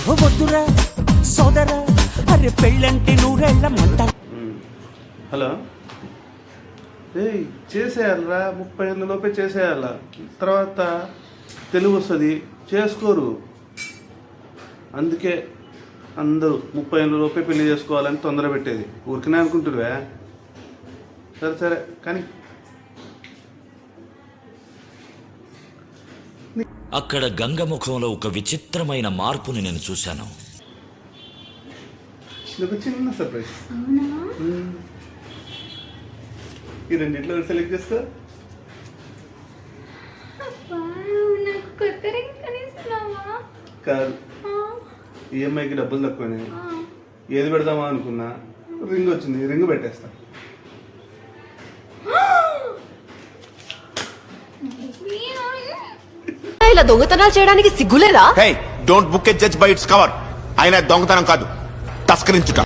వద్దురా సోదరా అరే పెళ్ళంటే నూరెళ్ళమంట. హలో ఏయ్ చేసేయాలరా 30 ఏళ్ళ లోపే చేసేయాల, తర్వాత తెలుగు వస్తుంది చేసుకోరు. అందుకే అందరూ 30 ఏళ్ళ లోపే పెళ్లి చేసుకోవాలని తొందర పెట్టేది. ఊరికనే అనుకుంటురువే. సరే సరే కానీ అక్కడ గంగముఖంలో ఒక విచిత్రమైన మార్పుని నేను చూశాను. ఒక చిన్న సర్ప్రైజ్. ఈ రెండిట్లో సెలెక్ట్ చేసుకో. కాదు, ఈఎంఐకి డబ్బులు తక్కువనే. ఏది పెడదామా అనుకున్నా, రింగ్ వచ్చింది, రింగ్ పెట్టేస్తా. ఇలా దొంగతనాలు చేయడానికి సిగ్గులేదా? Don't book a judge by its cover. అయినా దొంగతనం కాదు, తస్కరించుట.